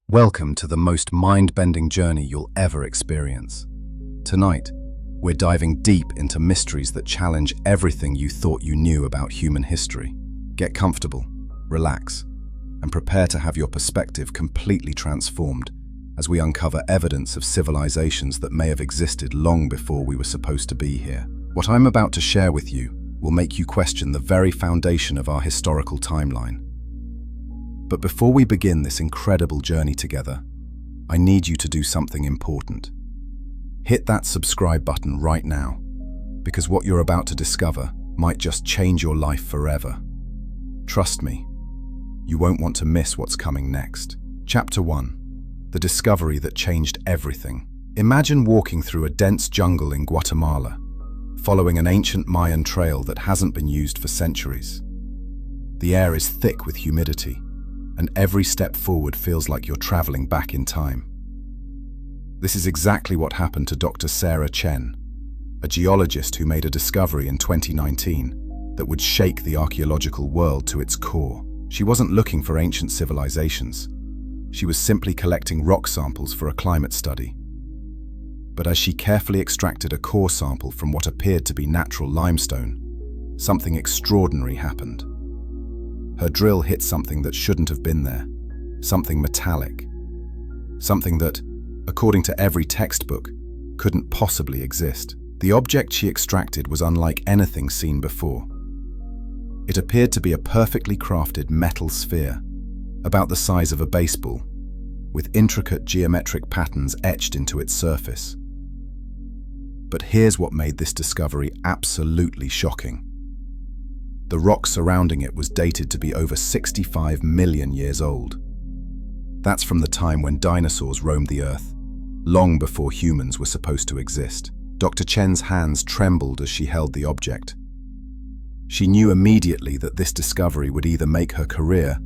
Welcome to the most mind-bending journey you'll ever experience. Tonight, we're diving deep into mysteries that challenge everything you thought you knew about human history. Get comfortable, relax, and prepare to have your perspective completely transformed as we uncover evidence of civilizations that may have existed long before we were supposed to be here. What I'm about to share with you will make you question the very foundation of our historical timeline. But before we begin this incredible journey together, I need you to do something important. Hit that subscribe button right now, because what you're about to discover might just change your life forever. Trust me, you won't want to miss what's coming next. Chapter 1. The discovery that changed everything. Imagine walking through a dense jungle in Guatemala, following an ancient Mayan trail that hasn't been used for centuries. The air is thick with humidity, and every step forward feels like you're traveling back in time. This is exactly what happened to Dr. Sarah Chen, a geologist who made a discovery in 2019 that would shake the archaeological world to its core. She wasn't looking for ancient civilizations. She was simply collecting rock samples for a climate study. But as she carefully extracted a core sample from what appeared to be natural limestone, something extraordinary happened. Her drill hit something that shouldn't have been there, something metallic, something that, according to every textbook, couldn't possibly exist. The object she extracted was unlike anything seen before. It appeared to be a perfectly crafted metal sphere, about the size of a baseball, with intricate geometric patterns etched into its surface. But here's what made this discovery absolutely shocking. The rock surrounding it was dated to be over 65 million years old. That's from the time when dinosaurs roamed the earth, long before humans were supposed to exist. Dr. Chen's hands trembled as she held the object. She knew immediately that this discovery would either make her career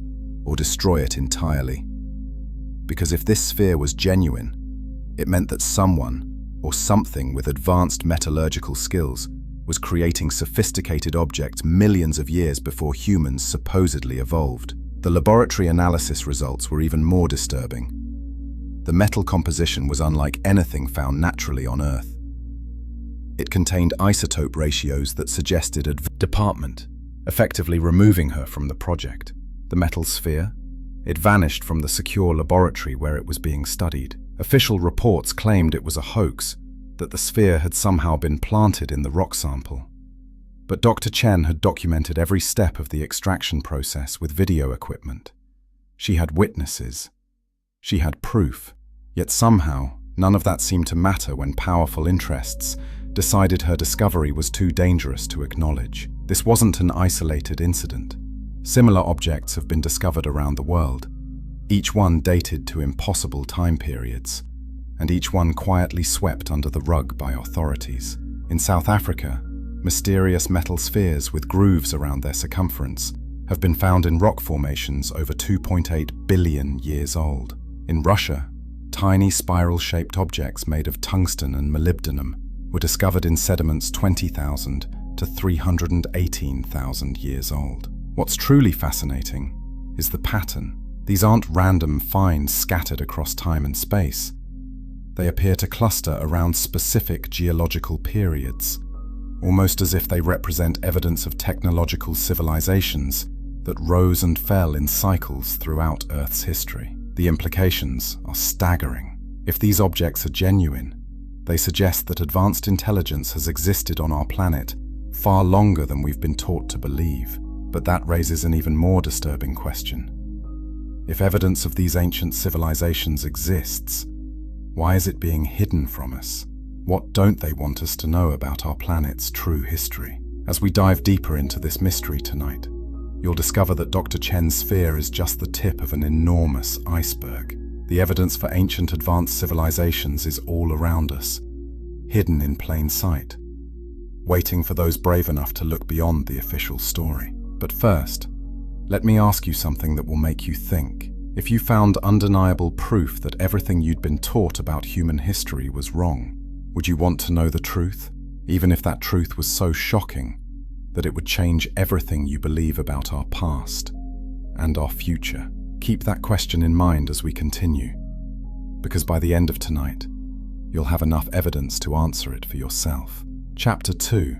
or destroy it entirely. Because if this sphere was genuine, it meant that someone or something with advanced metallurgical skills was creating sophisticated objects millions of years before humans supposedly evolved. The laboratory analysis results were even more disturbing. The metal composition was unlike anything found naturally on Earth. It contained isotope ratios that suggested a department, effectively removing her from the project. The metal sphere? It vanished from the secure laboratory where it was being studied. Official reports claimed it was a hoax, that the sphere had somehow been planted in the rock sample. But Dr. Chen had documented every step of the extraction process with video equipment. She had witnesses. She had proof. Yet somehow, none of that seemed to matter when powerful interests decided her discovery was too dangerous to acknowledge. This wasn't an isolated incident. Similar objects have been discovered around the world, each one dated to impossible time periods, and each one quietly swept under the rug by authorities. In South Africa, mysterious metal spheres with grooves around their circumference have been found in rock formations over 2.8 billion years old. In Russia, tiny spiral-shaped objects made of tungsten and molybdenum were discovered in sediments 20,000 to 318,000 years old. What's truly fascinating is the pattern. These aren't random finds scattered across time and space. They appear to cluster around specific geological periods, almost as if they represent evidence of technological civilizations that rose and fell in cycles throughout Earth's history. The implications are staggering. If these objects are genuine, they suggest that advanced intelligence has existed on our planet far longer than we've been taught to believe. But that raises an even more disturbing question. If evidence of these ancient civilizations exists, why is it being hidden from us? What don't they want us to know about our planet's true history? As we dive deeper into this mystery tonight, you'll discover that Dr. Chen's sphere is just the tip of an enormous iceberg. The evidence for ancient advanced civilizations is all around us, hidden in plain sight, waiting for those brave enough to look beyond the official story. But first, let me ask you something that will make you think. If you found undeniable proof that everything you'd been taught about human history was wrong, would you want to know the truth, even if that truth was so shocking that it would change everything you believe about our past and our future? Keep that question in mind as we continue, because by the end of tonight, you'll have enough evidence to answer it for yourself. Chapter 2: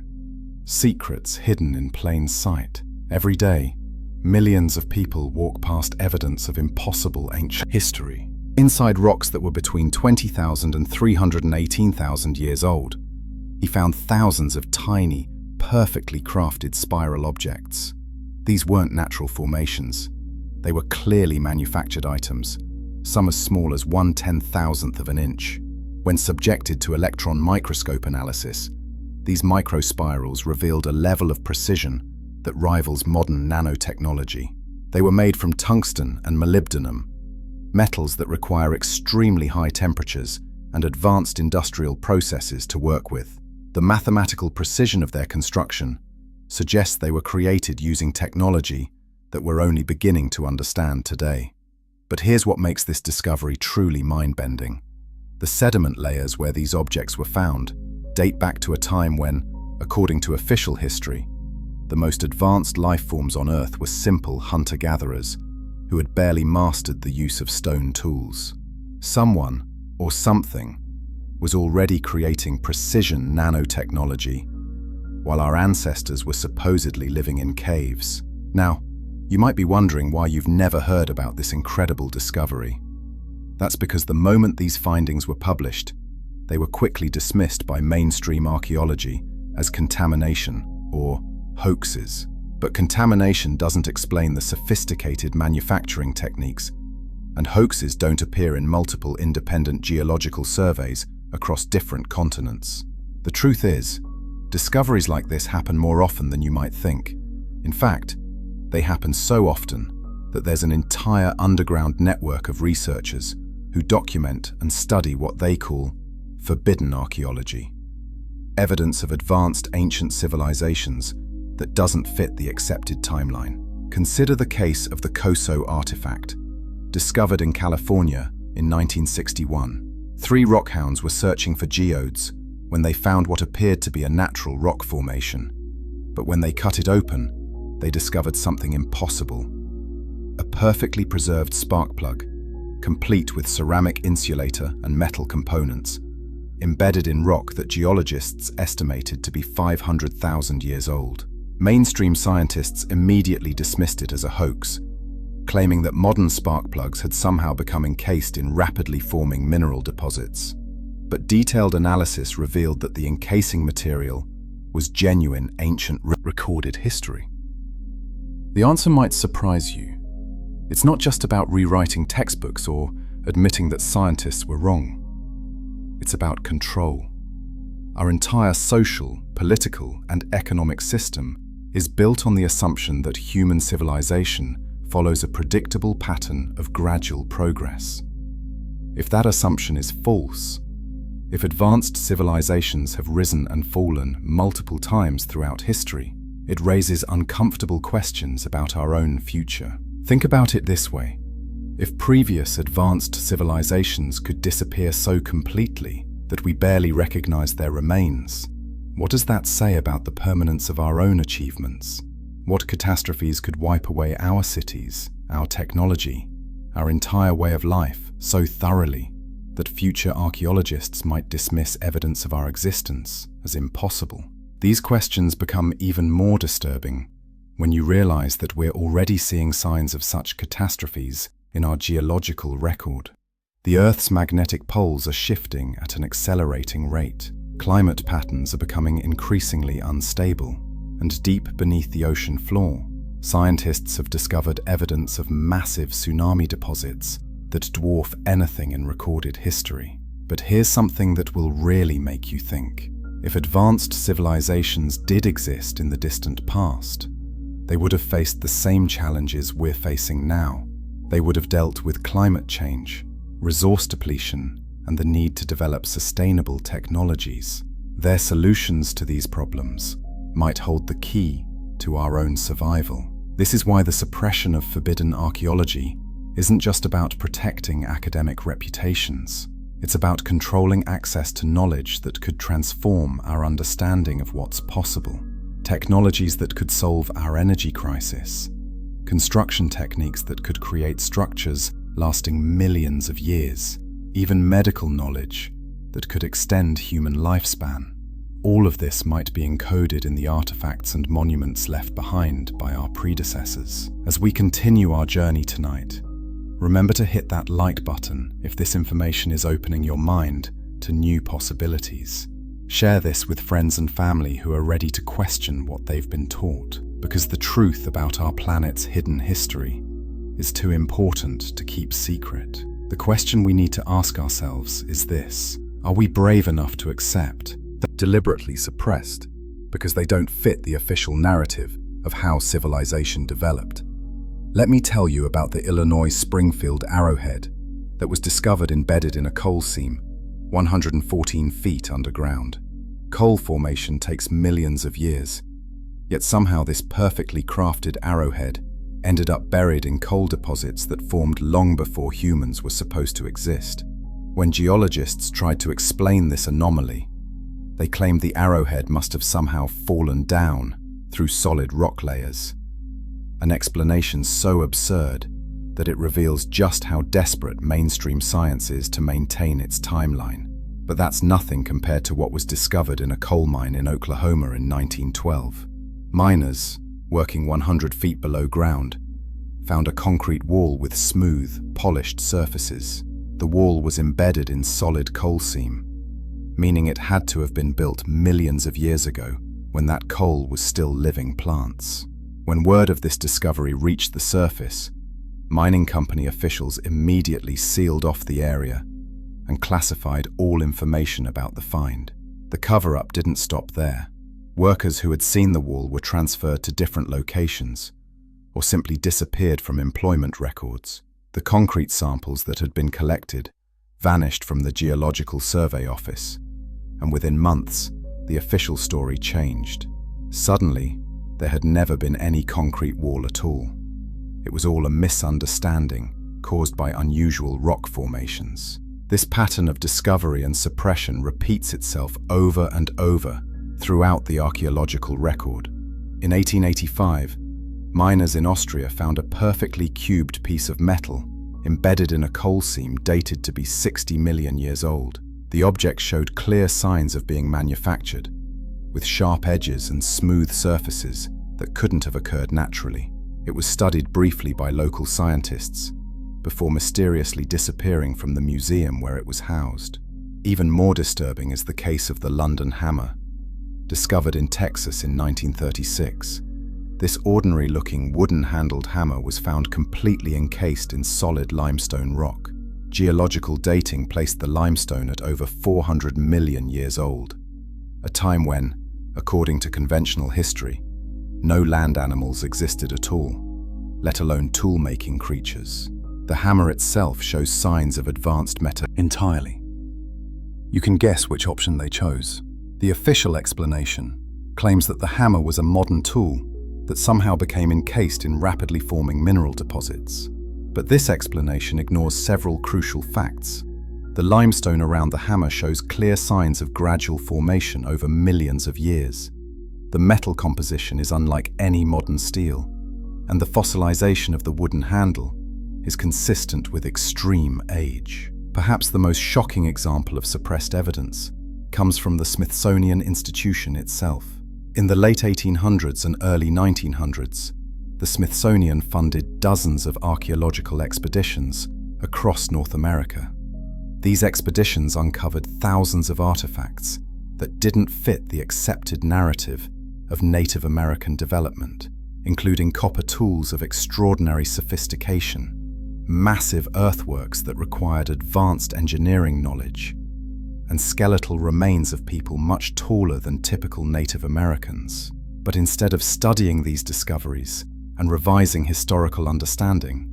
Secrets Hidden in Plain Sight. Every day, millions of people walk past evidence of impossible ancient history. Inside rocks that were between 20,000 and 318,000 years old, he found thousands of tiny, perfectly crafted spiral objects. These weren't natural formations. They were clearly manufactured items, some as small as 1/10,000th of an inch. When subjected to electron microscope analysis, these microspirals revealed a level of precision that rivals modern nanotechnology. They were made from tungsten and molybdenum, metals that require extremely high temperatures and advanced industrial processes to work with. The mathematical precision of their construction suggests they were created using technology that we're only beginning to understand today. But here's what makes this discovery truly mind-bending. The sediment layers where these objects were found date back to a time when, according to official history, the most advanced life forms on Earth were simple hunter-gatherers who had barely mastered the use of stone tools. Someone, or something, was already creating precision nanotechnology, while our ancestors were supposedly living in caves. Now, you might be wondering why you've never heard about this incredible discovery. That's because the moment these findings were published, they were quickly dismissed by mainstream archaeology as contamination or hoaxes. But contamination doesn't explain the sophisticated manufacturing techniques, and hoaxes don't appear in multiple independent geological surveys across different continents. The truth is, discoveries like this happen more often than you might think. In fact, they happen so often that there's an entire underground network of researchers who document and study what they call forbidden archaeology. Evidence of advanced ancient civilizations that doesn't fit the accepted timeline. Consider the case of the Coso artifact, discovered in California in 1961. 3 rockhounds were searching for geodes when they found what appeared to be a natural rock formation. But when they cut it open, they discovered something impossible. A perfectly preserved spark plug, complete with ceramic insulator and metal components, embedded in rock that geologists estimated to be 500,000 years old. Mainstream scientists immediately dismissed it as a hoax, claiming that modern spark plugs had somehow become encased in rapidly forming mineral deposits. But detailed analysis revealed that the encasing material was genuine ancient recorded history. The answer might surprise you. It's not just about rewriting textbooks or admitting that scientists were wrong. It's about control. Our entire social, political, and economic system is built on the assumption that human civilization follows a predictable pattern of gradual progress. If that assumption is false, if advanced civilizations have risen and fallen multiple times throughout history, it raises uncomfortable questions about our own future. Think about it this way. If previous advanced civilizations could disappear so completely that we barely recognize their remains, what does that say about the permanence of our own achievements? What catastrophes could wipe away our cities, our technology, our entire way of life so thoroughly that future archaeologists might dismiss evidence of our existence as impossible? These questions become even more disturbing when you realize that we're already seeing signs of such catastrophes in our geological record. The Earth's magnetic poles are shifting at an accelerating rate. Climate patterns are becoming increasingly unstable, and deep beneath the ocean floor, scientists have discovered evidence of massive tsunami deposits that dwarf anything in recorded history. But here's something that will really make you think. If advanced civilizations did exist in the distant past, they would have faced the same challenges we're facing now. They would have dealt with climate change, resource depletion, and the need to develop sustainable technologies. Their solutions to these problems might hold the key to our own survival. This is why the suppression of forbidden archaeology isn't just about protecting academic reputations. It's about controlling access to knowledge that could transform our understanding of what's possible. Technologies that could solve our energy crisis, construction techniques that could create structures lasting millions of years, even medical knowledge that could extend human lifespan. All of this might be encoded in the artifacts and monuments left behind by our predecessors. As we continue our journey tonight, remember to hit that like button if this information is opening your mind to new possibilities. Share this with friends and family who are ready to question what they've been taught, because the truth about our planet's hidden history is too important to keep secret. The question we need to ask ourselves is this: are we brave enough to accept that deliberately suppressed because they don't fit the official narrative of how civilization developed? Let me tell you about the Illinois Springfield arrowhead that was discovered embedded in a coal seam 114 feet underground. Coal formation takes millions of years, yet somehow this perfectly crafted arrowhead ended up buried in coal deposits that formed long before humans were supposed to exist. When geologists tried to explain this anomaly, they claimed the arrowhead must have somehow fallen down through solid rock layers. An explanation so absurd that it reveals just how desperate mainstream science is to maintain its timeline. But that's nothing compared to what was discovered in a coal mine in Oklahoma in 1912. Miners, working 100 feet below ground, found a concrete wall with smooth, polished surfaces. The wall was embedded in solid coal seam, meaning it had to have been built millions of years ago when that coal was still living plants. When word of this discovery reached the surface, mining company officials immediately sealed off the area and classified all information about the find. The cover-up didn't stop there. Workers who had seen the wall were transferred to different locations or simply disappeared from employment records. The concrete samples that had been collected vanished from the Geological Survey Office, and within months, the official story changed. Suddenly, there had never been any concrete wall at all. It was all a misunderstanding caused by unusual rock formations. This pattern of discovery and suppression repeats itself over and over throughout the archaeological record. In 1885, miners in Austria found a perfectly cubed piece of metal embedded in a coal seam dated to be 60 million years old. The object showed clear signs of being manufactured, with sharp edges and smooth surfaces that couldn't have occurred naturally. It was studied briefly by local scientists before mysteriously disappearing from the museum where it was housed. Even more disturbing is the case of the London hammer, discovered in Texas in 1936. This ordinary-looking wooden-handled hammer was found completely encased in solid limestone rock. Geological dating placed the limestone at over 400 million years old, a time when, according to conventional history, no land animals existed at all, let alone tool-making creatures. The hammer itself shows signs of advanced entirely. You can guess which option they chose. The official explanation claims that the hammer was a modern tool that somehow became encased in rapidly forming mineral deposits. But this explanation ignores several crucial facts. The limestone around the hammer shows clear signs of gradual formation over millions of years. The metal composition is unlike any modern steel, and the fossilization of the wooden handle is consistent with extreme age. Perhaps the most shocking example of suppressed evidence comes from the Smithsonian Institution itself. In the late 1800s and early 1900s, the Smithsonian funded dozens of archaeological expeditions across North America. These expeditions uncovered thousands of artifacts that didn't fit the accepted narrative of Native American development, including copper tools of extraordinary sophistication, massive earthworks that required advanced engineering knowledge, and skeletal remains of people much taller than typical Native Americans. But instead of studying these discoveries and revising historical understanding,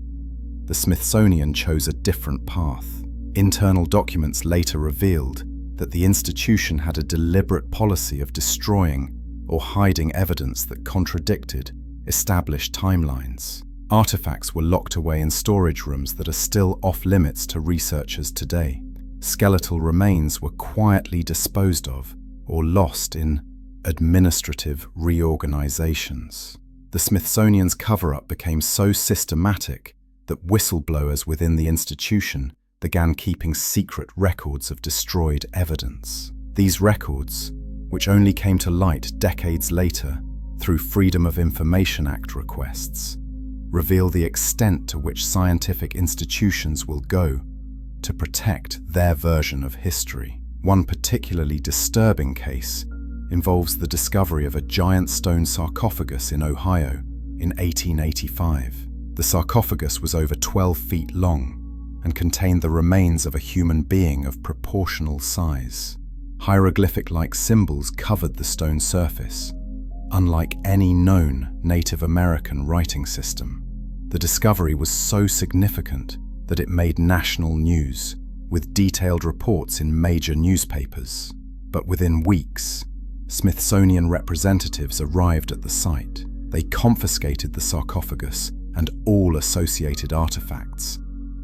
the Smithsonian chose a different path. Internal documents later revealed that the institution had a deliberate policy of destroying or hiding evidence that contradicted established timelines. Artifacts were locked away in storage rooms that are still off-limits to researchers today. Skeletal remains were quietly disposed of or lost in administrative reorganizations. The Smithsonian's cover-up became so systematic that whistleblowers within the institution began keeping secret records of destroyed evidence. These records, which only came to light decades later through Freedom of Information Act requests, reveal the extent to which scientific institutions will go to protect their version of history. One particularly disturbing case involves the discovery of a giant stone sarcophagus in Ohio in 1885. The sarcophagus was over 12 feet long and contained the remains of a human being of proportional size. Hieroglyphic-like symbols covered the stone surface, unlike any known Native American writing system. The discovery was so significant that it made national news, with detailed reports in major newspapers. But within weeks, Smithsonian representatives arrived at the site. They confiscated the sarcophagus and all associated artifacts,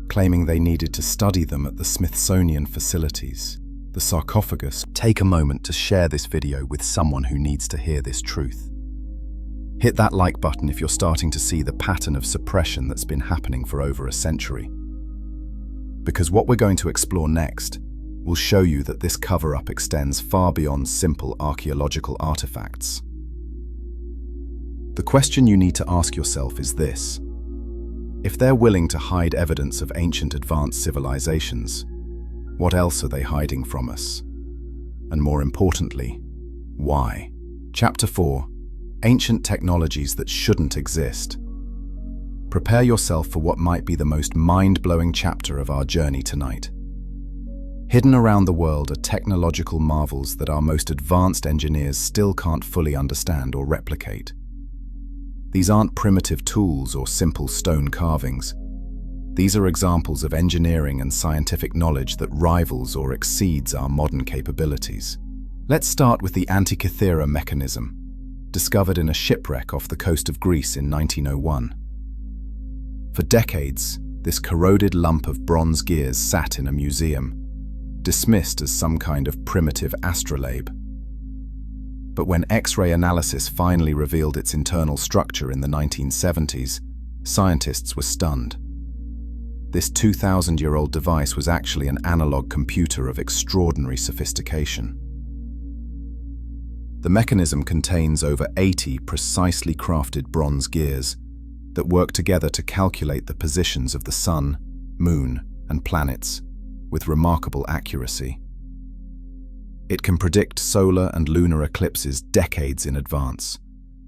claiming they needed to study them at the Smithsonian facilities. The sarcophagus. Take a moment to share this video with someone who needs to hear this truth. Hit that like button if you're starting to see the pattern of suppression that's been happening for over a century. Because what we're going to explore next will show you that this cover-up extends far beyond simple archaeological artifacts. The question you need to ask yourself is this: if they're willing to hide evidence of ancient advanced civilizations, what else are they hiding from us? And more importantly, why? Chapter 4: Ancient Technologies That Shouldn't Exist. Prepare yourself for what might be the most mind-blowing chapter of our journey tonight. Hidden around the world are technological marvels that our most advanced engineers still can't fully understand or replicate. These aren't primitive tools or simple stone carvings. These are examples of engineering and scientific knowledge that rivals or exceeds our modern capabilities. Let's start with the Antikythera mechanism, discovered in a shipwreck off the coast of Greece in 1901. For decades, this corroded lump of bronze gears sat in a museum, dismissed as some kind of primitive astrolabe. But when X-ray analysis finally revealed its internal structure in the 1970s, scientists were stunned. This 2,000-year-old device was actually an analog computer of extraordinary sophistication. The mechanism contains over 80 precisely crafted bronze gears that work together to calculate the positions of the sun, moon, and planets with remarkable accuracy. It can predict solar and lunar eclipses decades in advance,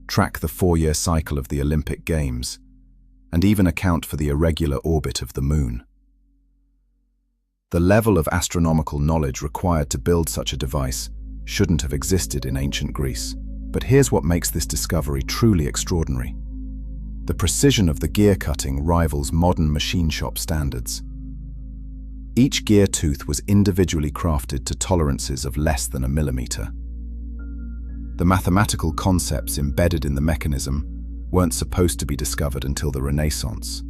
track the 4-year cycle of the Olympic Games, and even account for the irregular orbit of the moon. The level of astronomical knowledge required to build such a device shouldn't have existed in ancient Greece. But here's what makes this discovery truly extraordinary. The precision of the gear cutting rivals modern machine shop standards. Each gear tooth was individually crafted to tolerances of less than a millimeter. The mathematical concepts embedded in the mechanism weren't supposed to be discovered until the Renaissance.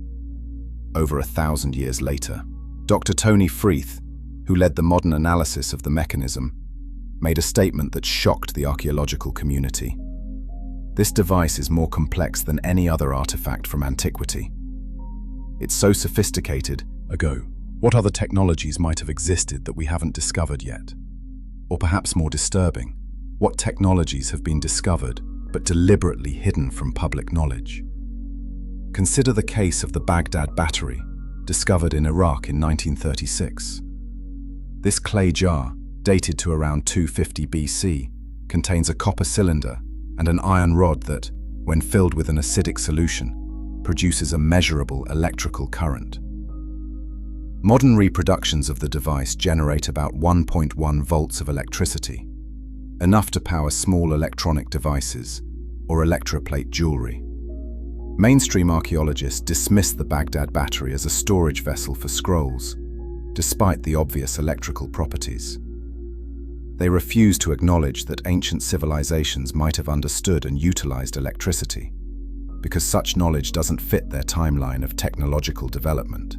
Over 1,000 years later, Dr. Tony Freeth, who led the modern analysis of the mechanism, made a statement that shocked the archaeological community. This device is more complex than any other artifact from antiquity. It's so sophisticated. What other technologies might have existed that we haven't discovered yet? Or perhaps more disturbing, what technologies have been discovered but deliberately hidden from public knowledge? Consider the case of the Baghdad Battery, discovered in Iraq in 1936. This clay jar, dated to around 250 BC, contains a copper cylinder and an iron rod that, when filled with an acidic solution, produces a measurable electrical current. Modern reproductions of the device generate about 1.1 volts of electricity, enough to power small electronic devices or electroplate jewelry. Mainstream archaeologists dismiss the Baghdad Battery as a storage vessel for scrolls, despite the obvious electrical properties. They refuse to acknowledge that ancient civilizations might have understood and utilized electricity, because such knowledge doesn't fit their timeline of technological development.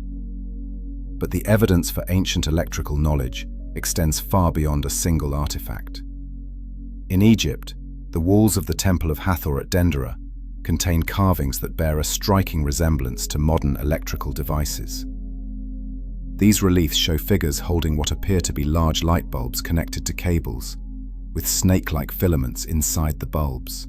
But the evidence for ancient electrical knowledge extends far beyond a single artifact. In Egypt, the walls of the Temple of Hathor at Dendera contain carvings that bear a striking resemblance to modern electrical devices. These reliefs show figures holding what appear to be large light bulbs connected to cables, with snake-like filaments inside the bulbs.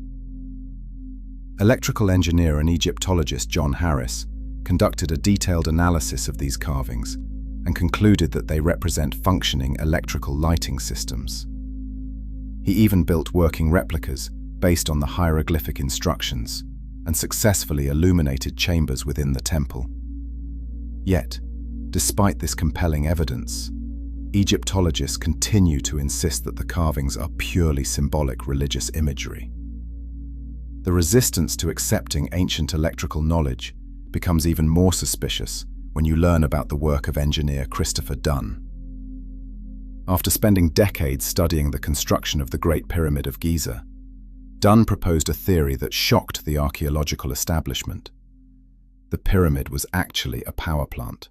Electrical engineer and Egyptologist John Harris conducted a detailed analysis of these carvings and concluded that they represent functioning electrical lighting systems. He even built working replicas based on the hieroglyphic instructions and successfully illuminated chambers within the temple. Yet, despite this compelling evidence, Egyptologists continue to insist that the carvings are purely symbolic religious imagery. The resistance to accepting ancient electrical knowledge becomes even more suspicious when you learn about the work of engineer Christopher Dunn. After spending decades studying the construction of the Great Pyramid of Giza, Dunn proposed a theory that shocked the archaeological establishment. The pyramid was actually a power plant.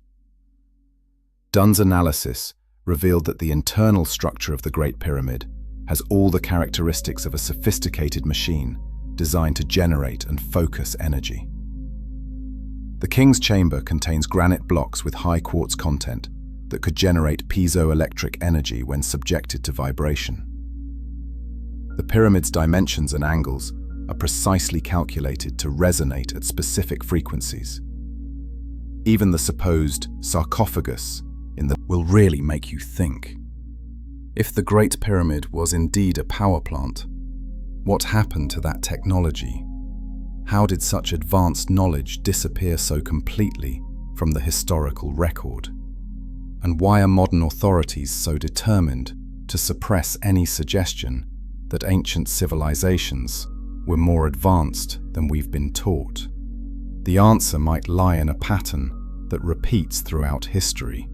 Dunn's analysis revealed that the internal structure of the Great Pyramid has all the characteristics of a sophisticated machine designed to generate and focus energy. The King's Chamber contains granite blocks with high quartz content that could generate piezoelectric energy when subjected to vibration. The pyramid's dimensions and angles are precisely calculated to resonate at specific frequencies. Even the supposed sarcophagus will really make you think. If the Great Pyramid was indeed a power plant, what happened to that technology? How did such advanced knowledge disappear so completely from the historical record? And why are modern authorities so determined to suppress any suggestion that ancient civilizations were more advanced than we've been taught? The answer might lie in a pattern that repeats throughout history.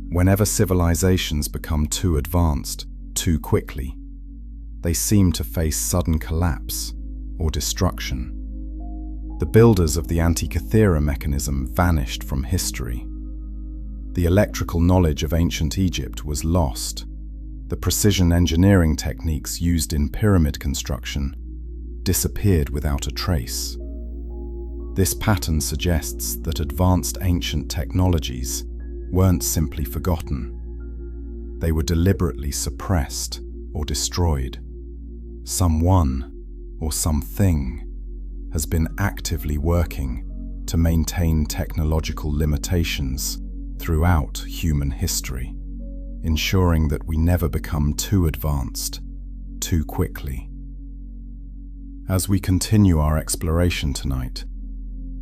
Whenever civilizations become too advanced, too quickly, they seem to face sudden collapse or destruction. The builders of the Antikythera mechanism vanished from history. The electrical knowledge of ancient Egypt was lost. The precision engineering techniques used in pyramid construction disappeared without a trace. This pattern suggests that advanced ancient technologies weren't simply forgotten. They were deliberately suppressed or destroyed. Someone or something has been actively working to maintain technological limitations throughout human history, ensuring that we never become too advanced too quickly. As we continue our exploration tonight,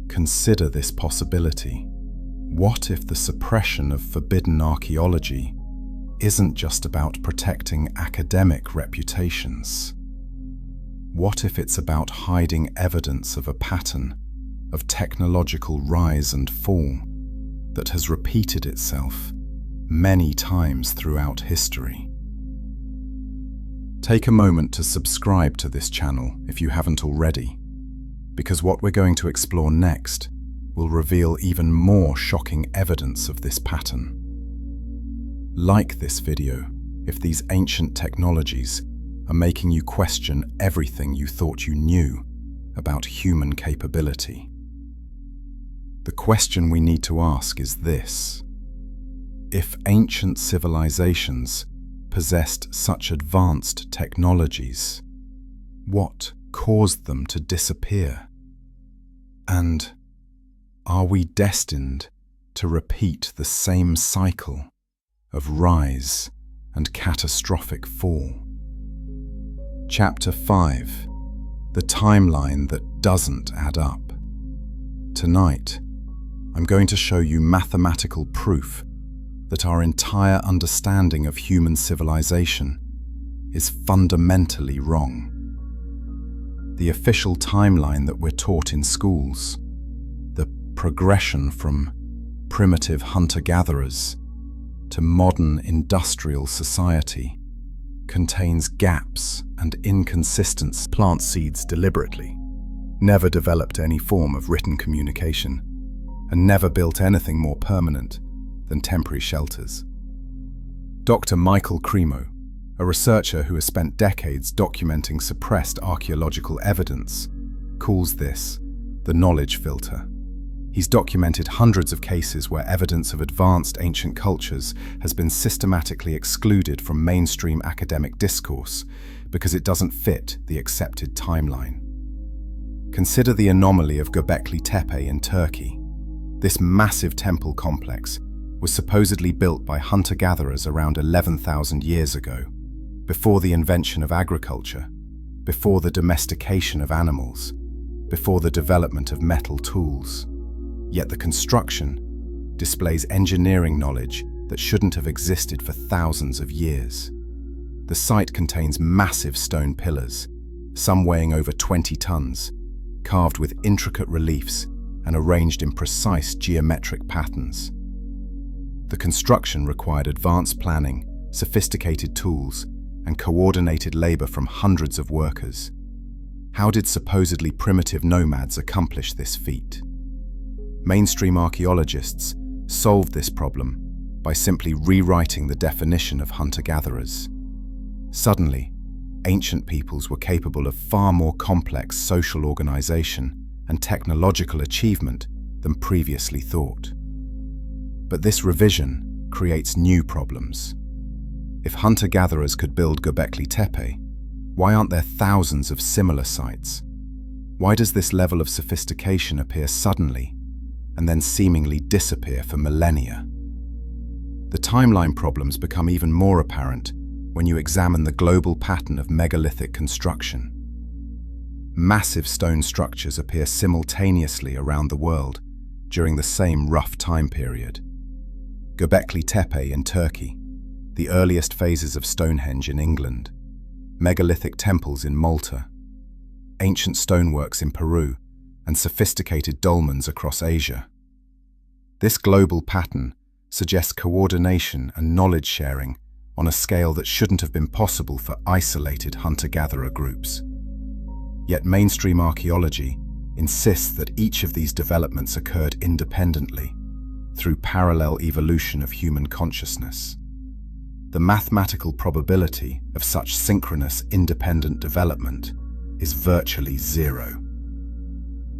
consider this possibility. What if the suppression of forbidden archaeology isn't just about protecting academic reputations? What if it's about hiding evidence of a pattern of technological rise and fall that has repeated itself many times throughout history? Take a moment to subscribe to this channel if you haven't already, because what we're going to explore next will reveal even more shocking evidence of this pattern. Like this video if these ancient technologies are making you question everything you thought you knew about human capability. The question we need to ask is this: if ancient civilizations possessed such advanced technologies, what caused them to disappear? And are we destined to repeat the same cycle of rise and catastrophic fall? Chapter 5: The Timeline That Doesn't Add Up. Tonight, I'm going to show you mathematical proof that our entire understanding of human civilization is fundamentally wrong. The official timeline that we're taught in schools, the progression from primitive hunter-gatherers to modern industrial society, contains gaps and inconsistencies. Plant seeds deliberately, never developed any form of written communication, and never built anything more permanent than temporary shelters. Dr. Michael Cremo, a researcher who has spent decades documenting suppressed archaeological evidence, calls this the knowledge filter. He's documented hundreds of cases where evidence of advanced ancient cultures has been systematically excluded from mainstream academic discourse because it doesn't fit the accepted timeline. Consider the anomaly of Göbekli Tepe in Turkey. This massive temple complex was supposedly built by hunter-gatherers around 11,000 years ago, before the invention of agriculture, before the domestication of animals, before the development of metal tools. Yet the construction displays engineering knowledge that shouldn't have existed for thousands of years. The site contains massive stone pillars, some weighing over 20 tons, carved with intricate reliefs and arranged in precise geometric patterns. The construction required advanced planning, sophisticated tools, and coordinated labor from hundreds of workers. How did supposedly primitive nomads accomplish this feat? Mainstream archaeologists solved this problem by simply rewriting the definition of hunter-gatherers. Suddenly, ancient peoples were capable of far more complex social organization and technological achievement than previously thought. But this revision creates new problems. If hunter-gatherers could build Göbekli Tepe, why aren't there thousands of similar sites? Why does this level of sophistication appear suddenly and then seemingly disappear for millennia? The timeline problems become even more apparent when you examine the global pattern of megalithic construction. Massive stone structures appear simultaneously around the world during the same rough time period. Göbekli Tepe in Turkey, the earliest phases of Stonehenge in England, megalithic temples in Malta, ancient stoneworks in Peru, and sophisticated dolmens across Asia. This global pattern suggests coordination and knowledge sharing on a scale that shouldn't have been possible for isolated hunter-gatherer groups. Yet mainstream archaeology insists that each of these developments occurred independently, through parallel evolution of human consciousness. The mathematical probability of such synchronous independent development is virtually zero.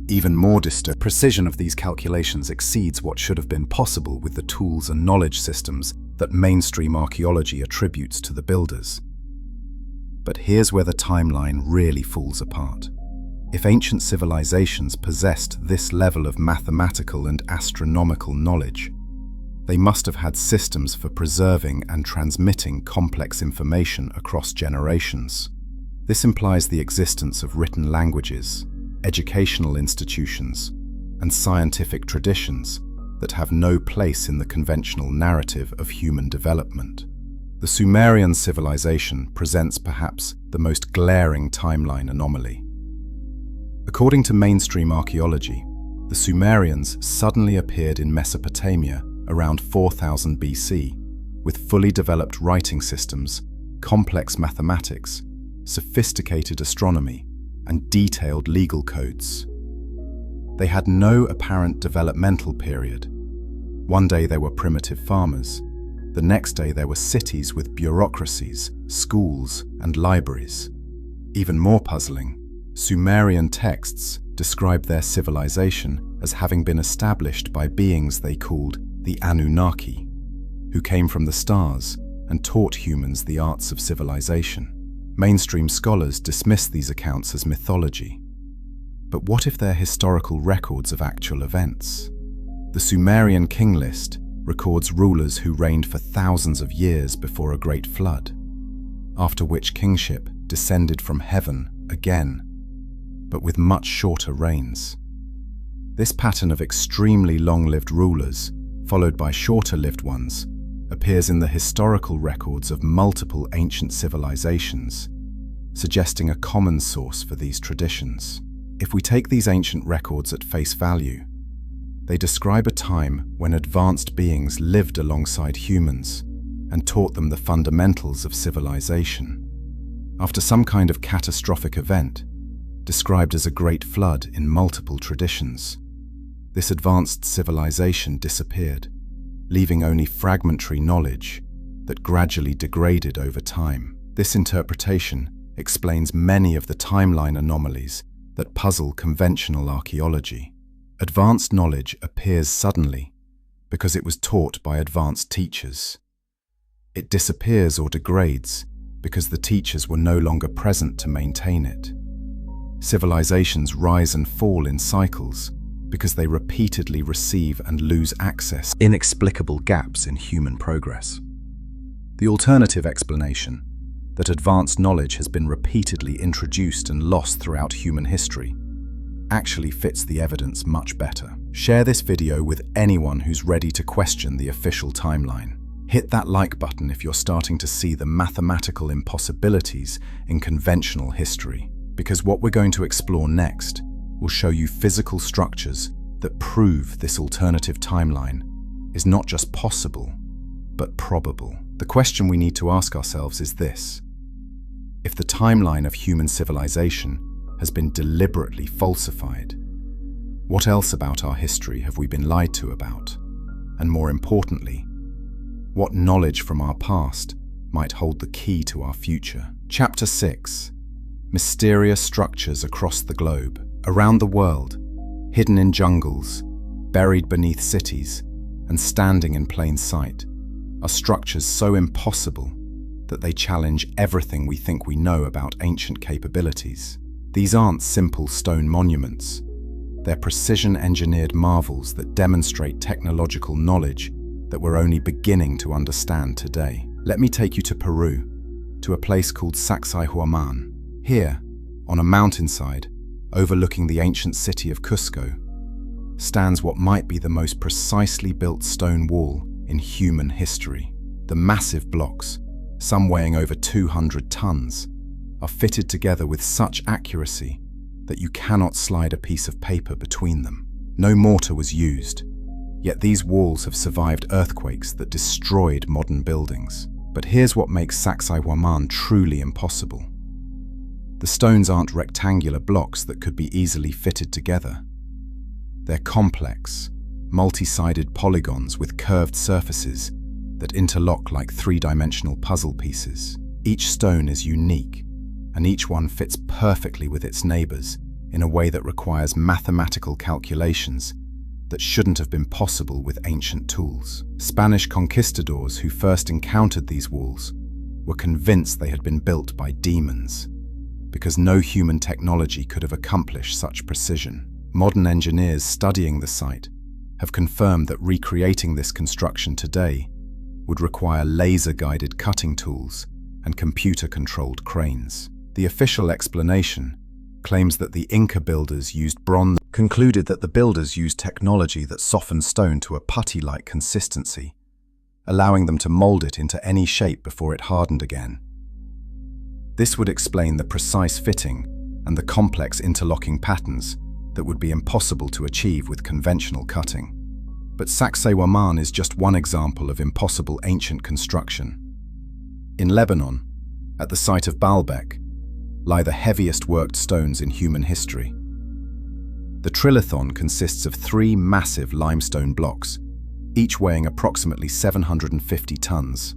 Even more disturbing, precision of these calculations exceeds what should have been possible with the tools and knowledge systems that mainstream archaeology attributes to the builders. But here's where the timeline really falls apart. If ancient civilizations possessed this level of mathematical and astronomical knowledge, they must have had systems for preserving and transmitting complex information across generations. This implies the existence of written languages, educational institutions, and scientific traditions that have no place in the conventional narrative of human development. The Sumerian civilization presents perhaps the most glaring timeline anomaly. According to mainstream archaeology, the Sumerians suddenly appeared in Mesopotamia around 4000 BC, with fully developed writing systems, complex mathematics, sophisticated astronomy, and detailed legal codes. They had no apparent developmental period. One day they were primitive farmers. The next day there were cities with bureaucracies, schools, and libraries. Even more puzzling, Sumerian texts describe their civilization as having been established by beings they called the Anunnaki, who came from the stars and taught humans the arts of civilization. Mainstream scholars dismiss these accounts as mythology. But what if they're historical records of actual events? The Sumerian king list records rulers who reigned for thousands of years before a great flood, after which kingship descended from heaven again, but with much shorter reigns. This pattern of extremely long-lived rulers, followed by shorter-lived ones, appears in the historical records of multiple ancient civilizations, suggesting a common source for these traditions. If we take these ancient records at face value, they describe a time when advanced beings lived alongside humans and taught them the fundamentals of civilization. After some kind of catastrophic event, described as a great flood in multiple traditions, this advanced civilization disappeared, leaving only fragmentary knowledge that gradually degraded over time. This interpretation explains many of the timeline anomalies that puzzle conventional archaeology. Advanced knowledge appears suddenly because it was taught by advanced teachers. It disappears or degrades because the teachers were no longer present to maintain it. Civilizations rise and fall in cycles because they repeatedly receive and lose access. Inexplicable gaps in human progress. The alternative explanation, that advanced knowledge has been repeatedly introduced and lost throughout human history, actually fits the evidence much better. Share this video with anyone who's ready to question the official timeline. Hit that like button if you're starting to see the mathematical impossibilities in conventional history, because what we're going to explore next will show you physical structures that prove this alternative timeline is not just possible, but probable. The question we need to ask ourselves is this: if the timeline of human civilization has been deliberately falsified, what else about our history have we been lied to about? And more importantly, what knowledge from our past might hold the key to our future? Chapter 6. Mysterious structures across the globe. Around the world, hidden in jungles, buried beneath cities, and standing in plain sight, are structures so impossible that they challenge everything we think we know about ancient capabilities. These aren't simple stone monuments. They're precision-engineered marvels that demonstrate technological knowledge that we're only beginning to understand today. Let me take you to Peru, to a place called Sacsayhuaman. Here, on a mountainside, overlooking the ancient city of Cusco, stands what might be the most precisely built stone wall in human history. The massive blocks, some weighing over 200 tons, are fitted together with such accuracy that you cannot slide a piece of paper between them. No mortar was used, yet these walls have survived earthquakes that destroyed modern buildings. But here's what makes Sacsayhuaman truly impossible. The stones aren't rectangular blocks that could be easily fitted together. They're complex, multi-sided polygons with curved surfaces that interlock like three-dimensional puzzle pieces. Each stone is unique, and each one fits perfectly with its neighbors in a way that requires mathematical calculations that shouldn't have been possible with ancient tools. Spanish conquistadors who first encountered these walls were convinced they had been built by demons, because no human technology could have accomplished such precision. Modern engineers studying the site have confirmed that recreating this construction today would require laser-guided cutting tools and computer-controlled cranes. The official explanation claims that the Inca builders used bronze, concluded that the builders used technology that softened stone to a putty-like consistency, allowing them to mold it into any shape before it hardened again. This would explain the precise fitting and the complex interlocking patterns that would be impossible to achieve with conventional cutting. But Sacsayhuaman is just one example of impossible ancient construction. In Lebanon, at the site of Baalbek, lie the heaviest worked stones in human history. The trilithon consists of 3 massive limestone blocks, each weighing approximately 750 tons.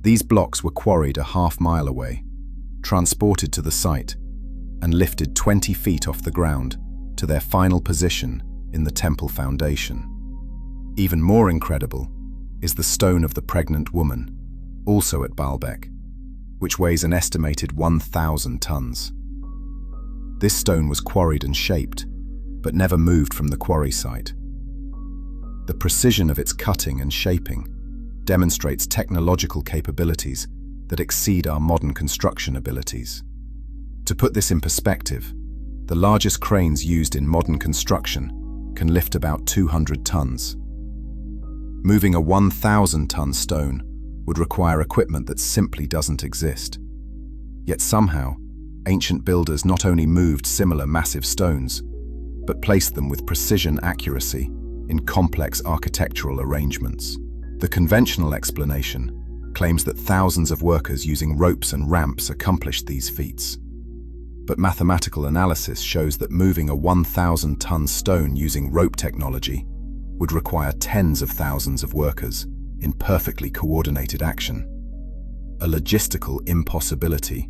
These blocks were quarried a half-mile away, transported to the site, and lifted 20 feet off the ground to their final position in the temple foundation. Even more incredible is the stone of the pregnant woman, also at Baalbek, which weighs an estimated 1,000 tons. This stone was quarried and shaped, but never moved from the quarry site. The precision of its cutting and shaping demonstrates technological capabilities that exceed our modern construction abilities. To put this in perspective, the largest cranes used in modern construction can lift about 200 tons. Moving a 1,000-ton stone would require equipment that simply doesn't exist. Yet somehow, ancient builders not only moved similar massive stones, but placed them with precision accuracy in complex architectural arrangements. The conventional explanation claims that thousands of workers using ropes and ramps accomplished these feats. But mathematical analysis shows that moving a 1,000-ton stone using rope technology would require tens of thousands of workers in perfectly coordinated action. A logistical impossibility,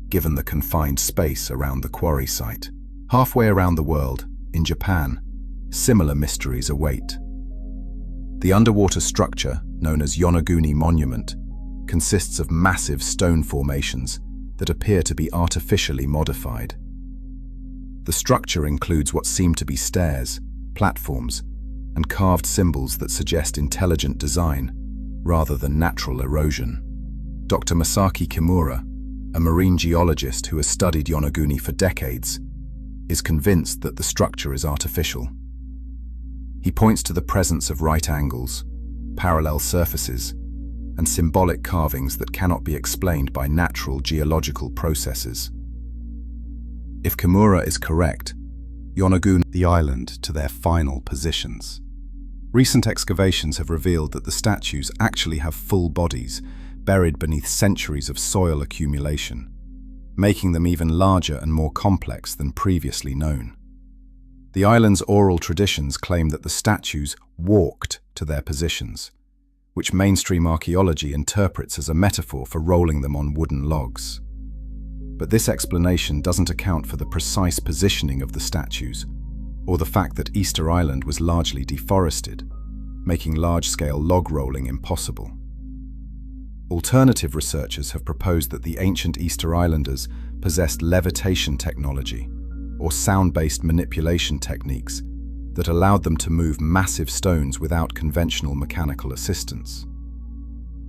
given the confined space around the quarry site. Halfway around the world, in Japan, similar mysteries await. The underwater structure, known as Yonaguni Monument, consists of massive stone formations that appear to be artificially modified. The structure includes what seem to be stairs, platforms, and carved symbols that suggest intelligent design rather than natural erosion. Dr. Masaki Kimura, a marine geologist who has studied Yonaguni for decades, is convinced that the structure is artificial. He points to the presence of right angles, parallel surfaces, and symbolic carvings that cannot be explained by natural geological processes. If Kimura is correct, Yonaguni the island to their final positions. Recent excavations have revealed that the statues actually have full bodies buried beneath centuries of soil accumulation, making them even larger and more complex than previously known. The island's oral traditions claim that the statues walked to their positions, which mainstream archaeology interprets as a metaphor for rolling them on wooden logs. But this explanation doesn't account for the precise positioning of the statues, or the fact that Easter Island was largely deforested, making large-scale log rolling impossible. Alternative researchers have proposed that the ancient Easter Islanders possessed levitation technology, or sound-based manipulation techniques, that allowed them to move massive stones without conventional mechanical assistance.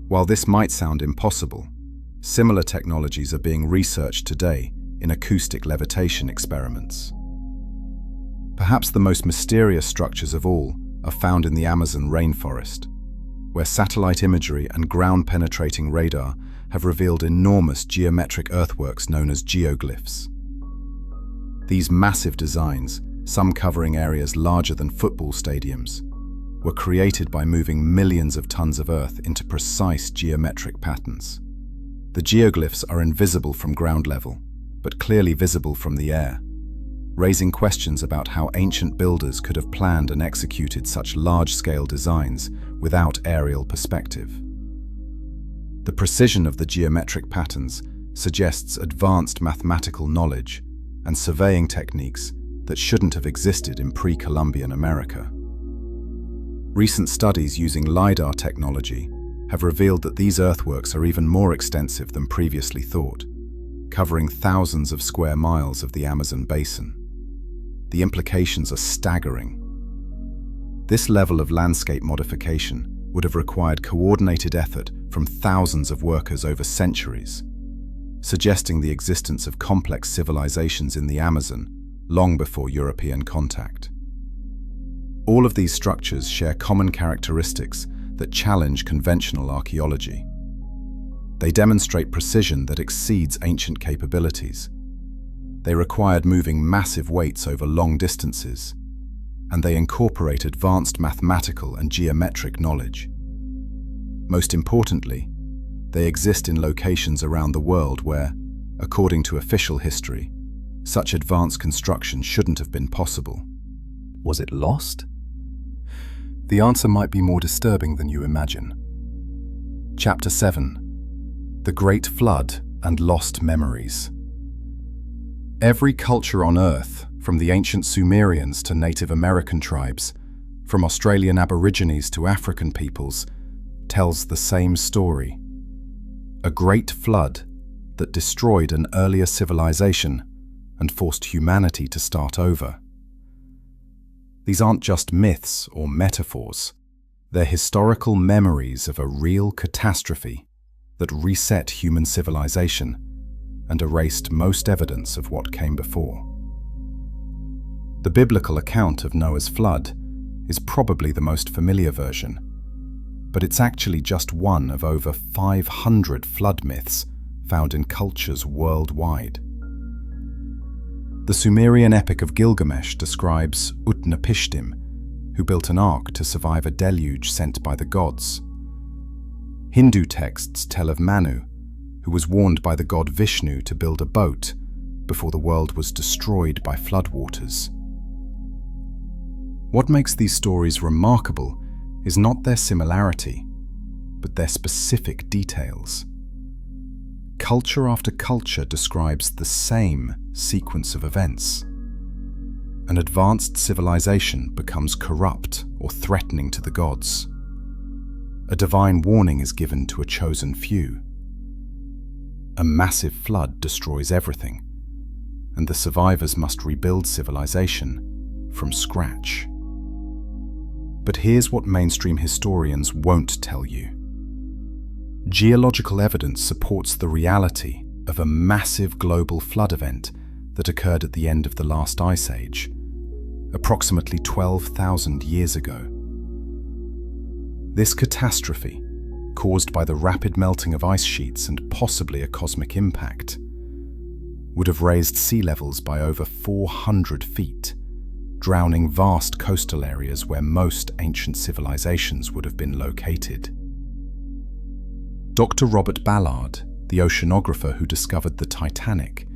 While this might sound impossible, similar technologies are being researched today in acoustic levitation experiments. Perhaps the most mysterious structures of all are found in the Amazon rainforest, where satellite imagery and ground-penetrating radar have revealed enormous geometric earthworks known as geoglyphs. These massive designs, some covering areas larger than football stadiums, were created by moving millions of tons of earth into precise geometric patterns. The geoglyphs are invisible from ground level, but clearly visible from the air, raising questions about how ancient builders could have planned and executed such large-scale designs without aerial perspective. The precision of the geometric patterns suggests advanced mathematical knowledge and surveying techniques that shouldn't have existed in pre-Columbian America. Recent studies using LiDAR technology have revealed that these earthworks are even more extensive than previously thought, covering thousands of square miles of the Amazon basin. The implications are staggering. This level of landscape modification would have required coordinated effort from thousands of workers over centuries, suggesting the existence of complex civilizations in the Amazon long before European contact. All of these structures share common characteristics that challenge conventional archaeology. They demonstrate precision that exceeds ancient capabilities. They required moving massive weights over long distances, and they incorporate advanced mathematical and geometric knowledge. Most importantly, they exist in locations around the world where, according to official history, such advanced construction shouldn't have been possible. Was it lost? The answer might be more disturbing than you imagine. Chapter 7: The Great Flood and Lost Memories. Every culture on Earth, from the ancient Sumerians to Native American tribes, from Australian Aborigines to African peoples, tells the same story. A great flood that destroyed an earlier civilization and forced humanity to start over. These aren't just myths or metaphors. They're historical memories of a real catastrophe that reset human civilization and erased most evidence of what came before. The biblical account of Noah's flood is probably the most familiar version, but it's actually just one of over 500 flood myths found in cultures worldwide. The Sumerian Epic of Gilgamesh describes Utnapishtim, who built an ark to survive a deluge sent by the gods. Hindu texts tell of Manu, who was warned by the god Vishnu to build a boat before the world was destroyed by floodwaters. What makes these stories remarkable is not their similarity, but their specific details. Culture after culture describes the same sequence of events. an advanced civilization becomes corrupt or threatening to the gods. A divine warning is given to a chosen few. A massive flood destroys everything, and the survivors must rebuild civilization from scratch. But here's what mainstream historians won't tell you. Geological evidence supports the reality of a massive global flood event that occurred at the end of the last ice age, approximately 12,000 years ago. This catastrophe, caused by the rapid melting of ice sheets and possibly a cosmic impact, would have raised sea levels by over 400 feet, drowning vast coastal areas where most ancient civilizations would have been located. Dr. Robert Ballard, the oceanographer who discovered the Titanic,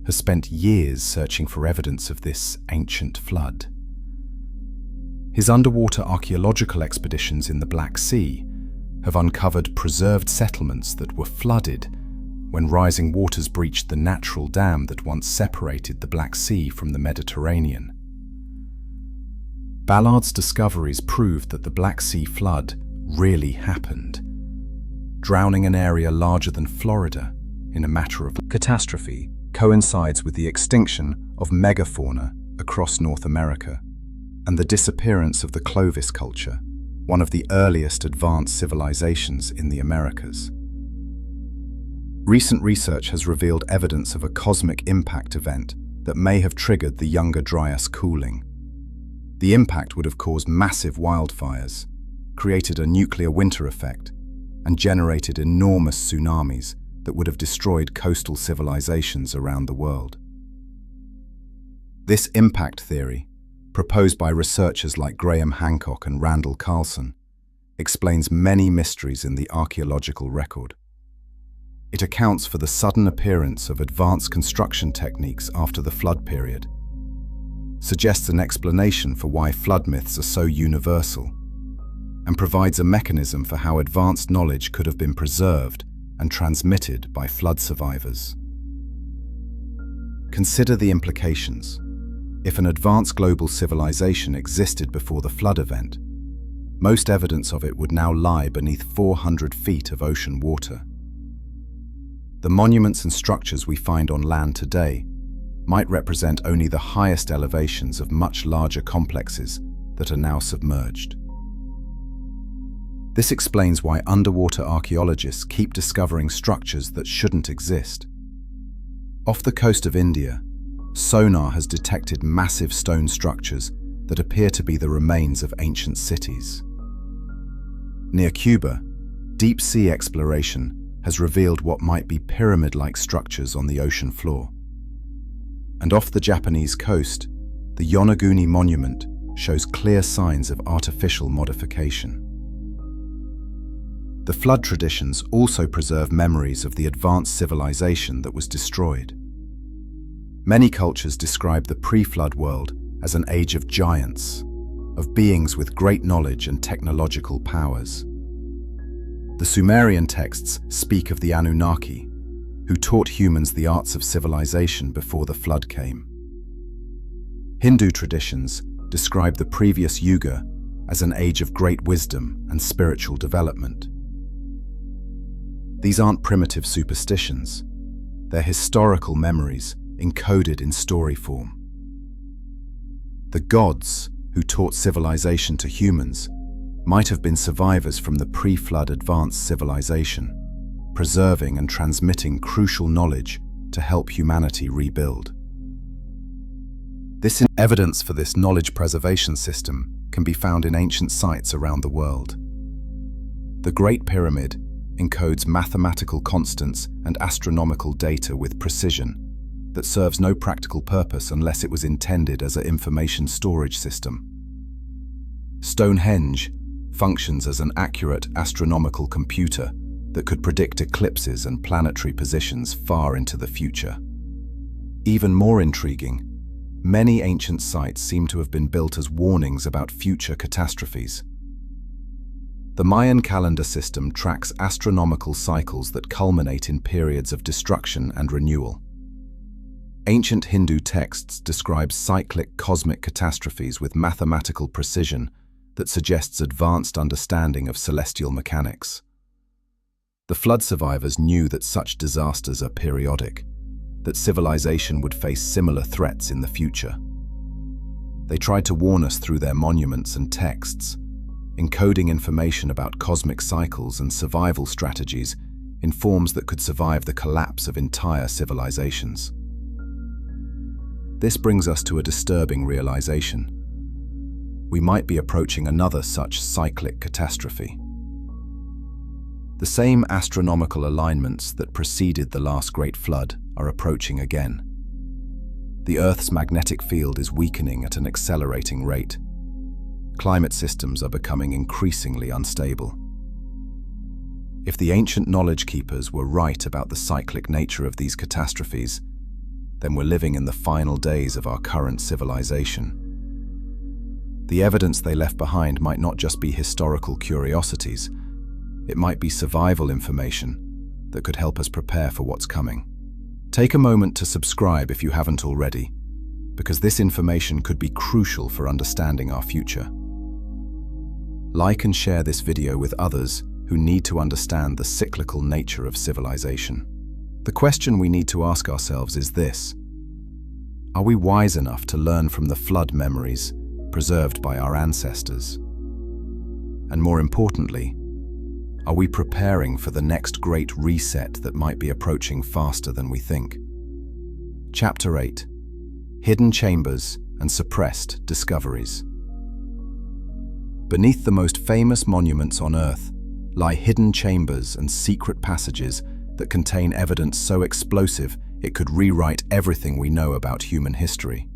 has spent years searching for evidence of this ancient flood. His underwater archaeological expeditions in the Black Sea have uncovered preserved settlements that were flooded when rising waters breached the natural dam that once separated the Black Sea from the Mediterranean. Ballard's discoveries proved that the Black Sea flood really happened, drowning an area larger than Florida in a matter of catastrophe coincides with the extinction of megafauna across North America and the disappearance of the Clovis culture, one of the earliest advanced civilizations in the Americas. Recent research has revealed evidence of a cosmic impact event that may have triggered the Younger Dryas cooling. The impact would have caused massive wildfires, created a nuclear winter effect, and generated enormous tsunamis that would have destroyed coastal civilizations around the world. This impact theory, proposed by researchers like Graham Hancock and Randall Carlson, explains many mysteries in the archaeological record. It accounts for the sudden appearance of advanced construction techniques after the flood period, suggests an explanation for why flood myths are so universal, and provides a mechanism for how advanced knowledge could have been preserved and transmitted by flood survivors. Consider the implications. If an advanced global civilization existed before the flood event, most evidence of it would now lie beneath 400 feet of ocean water. The monuments and structures we find on land today might represent only the highest elevations of much larger complexes that are now submerged. This explains why underwater archaeologists keep discovering structures that shouldn't exist. Off the coast of India, sonar has detected massive stone structures that appear to be the remains of ancient cities. Near Cuba, deep-sea exploration has revealed what might be pyramid-like structures on the ocean floor. And off the Japanese coast, the Yonaguni Monument shows clear signs of artificial modification. The flood traditions also preserve memories of the advanced civilization that was destroyed. Many cultures describe the pre-flood world as an age of giants, of beings with great knowledge and technological powers. The Sumerian texts speak of the Anunnaki, who taught humans the arts of civilization before the flood came. Hindu traditions describe the previous Yuga as an age of great wisdom and spiritual development. These aren't primitive superstitions, they're historical memories encoded in story form. The gods who taught civilization to humans might have been survivors from the pre-flood advanced civilization, preserving and transmitting crucial knowledge to help humanity rebuild. This evidence for this knowledge preservation system can be found in ancient sites around the world. The Great Pyramid encodes mathematical constants and astronomical data with precision that serves no practical purpose unless it was intended as an information storage system. Stonehenge functions as an accurate astronomical computer that could predict eclipses and planetary positions far into the future. Even more intriguing, many ancient sites seem to have been built as warnings about future catastrophes. The Mayan calendar system tracks astronomical cycles that culminate in periods of destruction and renewal. Ancient Hindu texts describe cyclic cosmic catastrophes with mathematical precision that suggests advanced understanding of celestial mechanics. The flood survivors knew that such disasters are periodic, that civilization would face similar threats in the future. They tried to warn us through their monuments and texts, encoding information about cosmic cycles and survival strategies in forms that could survive the collapse of entire civilizations. This brings us to a disturbing realization. We might be approaching another such cyclic catastrophe. The same astronomical alignments that preceded the last great flood are approaching again. The Earth's magnetic field is weakening at an accelerating rate. Climate systems are becoming increasingly unstable. If the ancient knowledge keepers were right about the cyclic nature of these catastrophes, then we're living in the final days of our current civilization. The evidence they left behind might not just be historical curiosities, it might be survival information that could help us prepare for what's coming. Take a moment to subscribe if you haven't already, because this information could be crucial for understanding our future. Like and share this video with others who need to understand the cyclical nature of civilization. The question we need to ask ourselves is this: are we wise enough to learn from the flood memories preserved by our ancestors? And more importantly, are we preparing for the next great reset that might be approaching faster than we think? Chapter 8: Hidden Chambers and Suppressed Discoveries. Beneath the most famous monuments on Earth lie hidden chambers and secret passages that contain evidence so explosive it could rewrite everything we know about human history.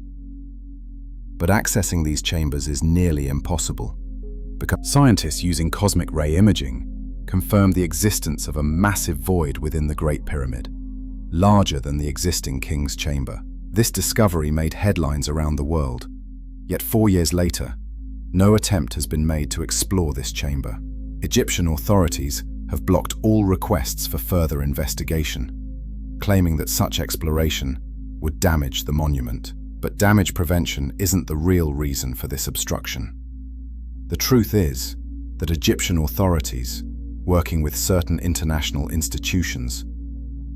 But accessing these chambers is nearly impossible, because scientists using cosmic ray imaging confirmed the existence of a massive void within the Great Pyramid, larger than the existing King's Chamber. This discovery made headlines around the world, yet 4 years later, no attempt has been made to explore this chamber. Egyptian authorities have blocked all requests for further investigation, claiming that such exploration would damage the monument. But damage prevention isn't the real reason for this obstruction. The truth is that Egyptian authorities, working with certain international institutions,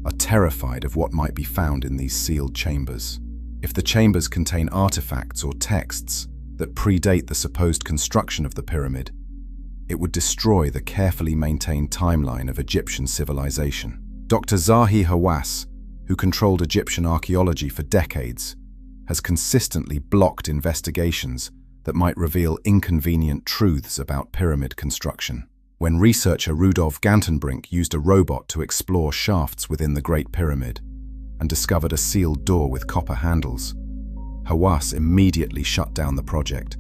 are terrified of what might be found in these sealed chambers. If the chambers contain artifacts or texts that predate the supposed construction of the pyramid, it would destroy the carefully maintained timeline of Egyptian civilization. Dr. Zahi Hawass, who controlled Egyptian archaeology for decades, has consistently blocked investigations that might reveal inconvenient truths about pyramid construction. When researcher Rudolf Gantenbrink used a robot to explore shafts within the Great Pyramid and discovered a sealed door with copper handles, Hawass immediately shut down the project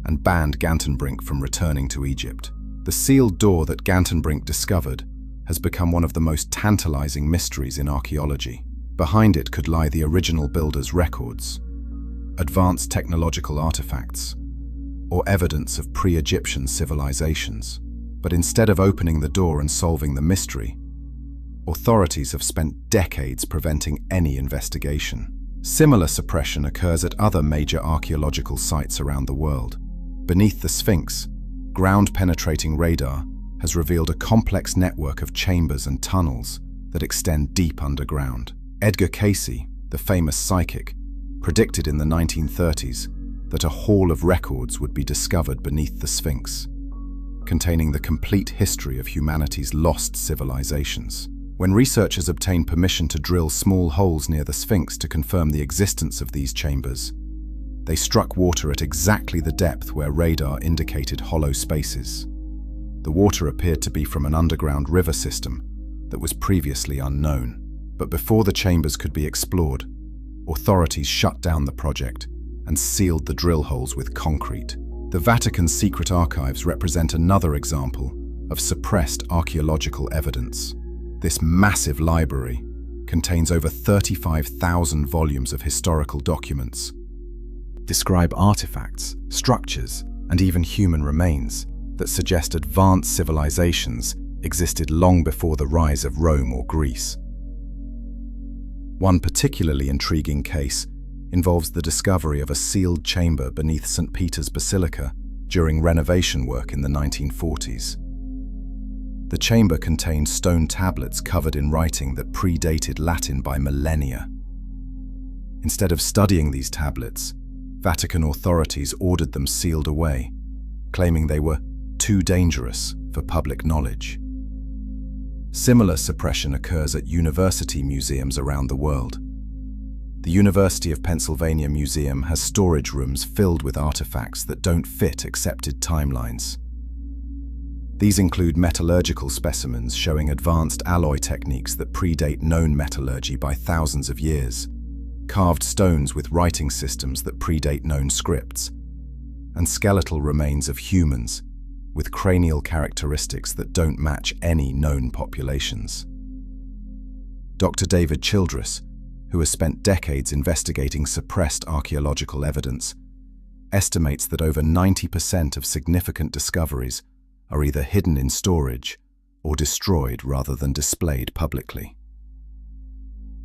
and banned Gantenbrink from returning to Egypt. The sealed door that Gantenbrink discovered has become one of the most tantalizing mysteries in archaeology. Behind it could lie the original builder's records, advanced technological artifacts, or evidence of pre-Egyptian civilizations. But instead of opening the door and solving the mystery, authorities have spent decades preventing any investigation. Similar suppression occurs at other major archaeological sites around the world. Beneath the Sphinx, ground-penetrating radar has revealed a complex network of chambers and tunnels that extend deep underground. Edgar Cayce, the famous psychic, predicted in the 1930s that a haul of records would be discovered beneath the Sphinx, containing the complete history of humanity's lost civilizations. When researchers obtained permission to drill small holes near the Sphinx to confirm the existence of these chambers, they struck water at exactly the depth where radar indicated hollow spaces. The water appeared to be from an underground river system that was previously unknown. But before the chambers could be explored, authorities shut down the project and sealed the drill holes with concrete. The Vatican's secret archives represent another example of suppressed archaeological evidence. This massive library contains over 35,000 volumes of historical documents, describe artifacts, structures, and even human remains that suggest advanced civilizations existed long before the rise of Rome or Greece. One particularly intriguing case involves the discovery of a sealed chamber beneath St. Peter's Basilica during renovation work in the 1940s. The chamber contained stone tablets covered in writing that predated Latin by millennia. Instead of studying these tablets, Vatican authorities ordered them sealed away, claiming they were too dangerous for public knowledge. Similar suppression occurs at university museums around the world. The University of Pennsylvania Museum has storage rooms filled with artifacts that don't fit accepted timelines. These include metallurgical specimens showing advanced alloy techniques that predate known metallurgy by thousands of years, carved stones with writing systems that predate known scripts, and skeletal remains of humans with cranial characteristics that don't match any known populations. Dr. David Childress, who has spent decades investigating suppressed archaeological evidence, estimates that over 90% of significant discoveries are either hidden in storage or destroyed rather than displayed publicly.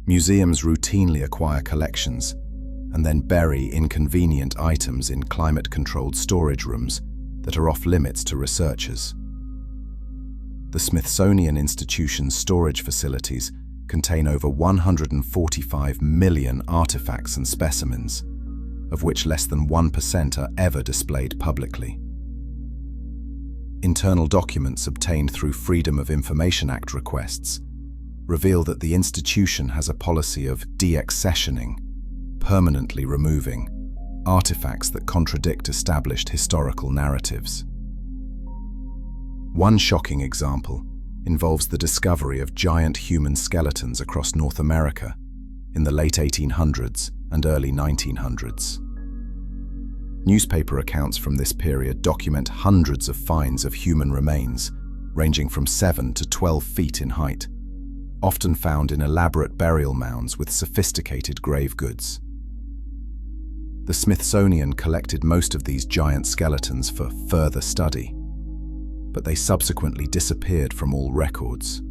Museums routinely acquire collections and then bury inconvenient items in climate-controlled storage rooms that are off-limits to researchers. The Smithsonian Institution's storage facilities contain over 145 million artifacts and specimens, of which less than 1% are ever displayed publicly. Internal documents obtained through Freedom of Information Act requests reveal that the institution has a policy of deaccessioning, permanently removing, artifacts that contradict established historical narratives. One shocking example involves the discovery of giant human skeletons across North America in the late 1800s and early 1900s. Newspaper accounts from this period document hundreds of finds of human remains, ranging from 7 to 12 feet in height, often found in elaborate burial mounds with sophisticated grave goods. The Smithsonian collected most of these giant skeletons for further study, but they subsequently disappeared from all records.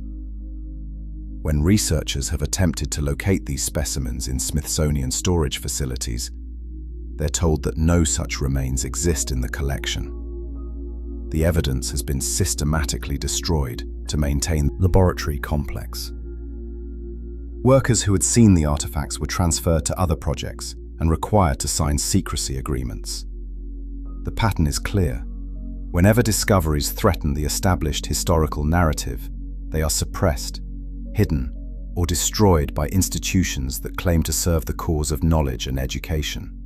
When researchers have attempted to locate these specimens in Smithsonian storage facilities, they're told that no such remains exist in the collection. The evidence has been systematically destroyed to maintain the laboratory complex. Workers who had seen the artifacts were transferred to other projects and required to sign secrecy agreements. The pattern is clear. Whenever discoveries threaten the established historical narrative, they are suppressed, hidden, or destroyed by institutions that claim to serve the cause of knowledge and education.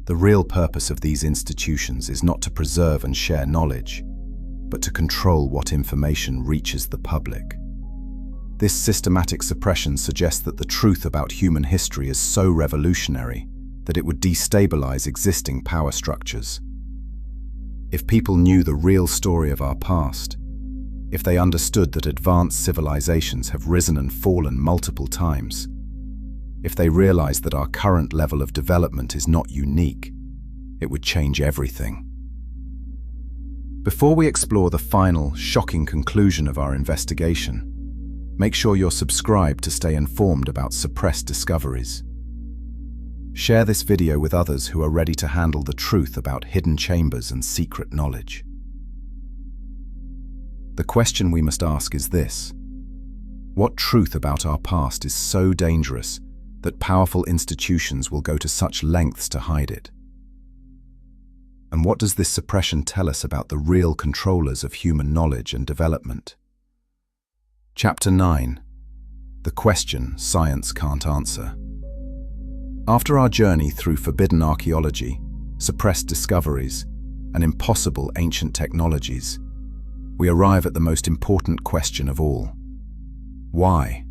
The real purpose of these institutions is not to preserve and share knowledge, but to control what information reaches the public. This systematic suppression suggests that the truth about human history is so revolutionary that it would destabilize existing power structures. If people knew the real story of our past, if they understood that advanced civilizations have risen and fallen multiple times, if they realized that our current level of development is not unique, it would change everything. Before we explore the final, shocking conclusion of our investigation, make sure you're subscribed to stay informed about suppressed discoveries. Share this video with others who are ready to handle the truth about hidden chambers and secret knowledge. The question we must ask is this: what truth about our past is so dangerous that powerful institutions will go to such lengths to hide it? And what does this suppression tell us about the real controllers of human knowledge and development? Chapter 9. The question science can't answer. After our journey through forbidden archaeology, suppressed discoveries, and impossible ancient technologies, we arrive at the most important question of all. Why?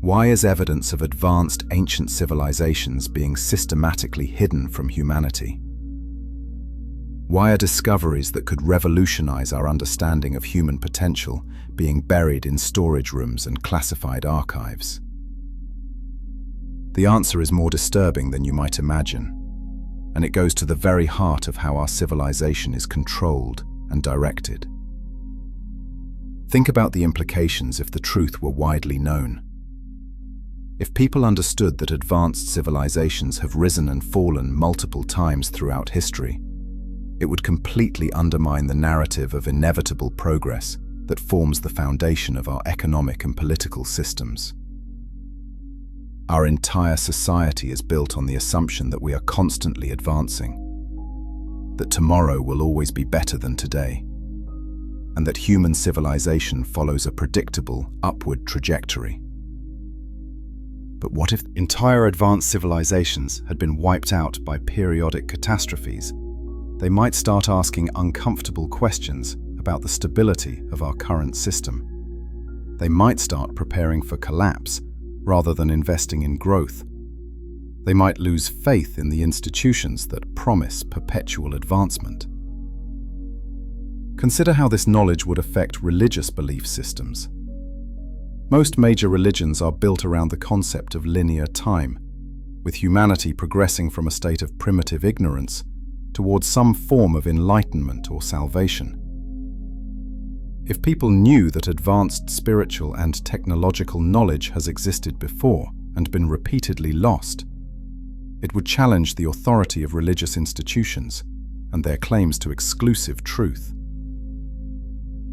Why is evidence of advanced ancient civilizations being systematically hidden from humanity? Why are discoveries that could revolutionize our understanding of human potential being buried in storage rooms and classified archives? The answer is more disturbing than you might imagine, and it goes to the very heart of how our civilization is controlled and directed. Think about the implications if the truth were widely known. If people understood that advanced civilizations have risen and fallen multiple times throughout history, it would completely undermine the narrative of inevitable progress that forms the foundation of our economic and political systems. Our entire society is built on the assumption that we are constantly advancing, that tomorrow will always be better than today, and that human civilization follows a predictable upward trajectory. But what if entire advanced civilizations had been wiped out by periodic catastrophes? They might start asking uncomfortable questions about the stability of our current system. They might start preparing for collapse rather than investing in growth. They might lose faith in the institutions that promise perpetual advancement. Consider how this knowledge would affect religious belief systems. Most major religions are built around the concept of linear time, with humanity progressing from a state of primitive ignorance towards some form of enlightenment or salvation. If people knew that advanced spiritual and technological knowledge has existed before and been repeatedly lost, it would challenge the authority of religious institutions and their claims to exclusive truth.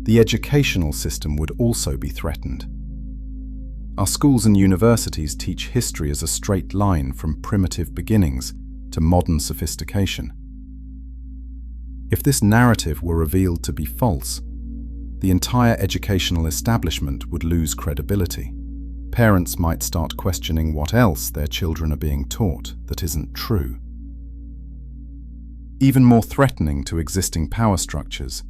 The educational system would also be threatened. Our schools and universities teach history as a straight line from primitive beginnings to modern sophistication. If this narrative were revealed to be false, the entire educational establishment would lose credibility. Parents might start questioning what else their children are being taught that isn't true. Even more threatening to existing power structures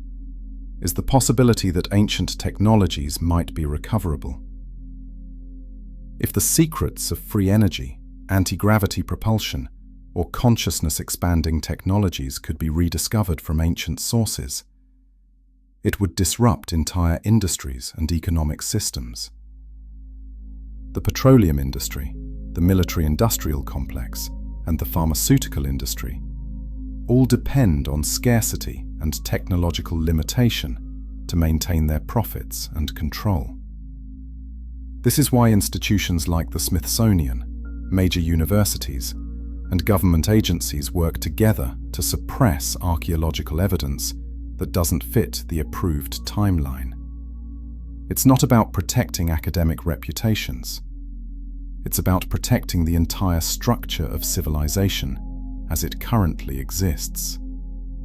is the possibility that ancient technologies might be recoverable. If the secrets of free energy, anti-gravity propulsion, or consciousness-expanding technologies could be rediscovered from ancient sources, it would disrupt entire industries and economic systems. The petroleum industry, the military-industrial complex, and the pharmaceutical industry all depend on scarcity and technological limitation to maintain their profits and control. This is why institutions like the Smithsonian, major universities, and government agencies work together to suppress archaeological evidence that doesn't fit the approved timeline. It's not about protecting academic reputations. It's about protecting the entire structure of civilization as it currently exists.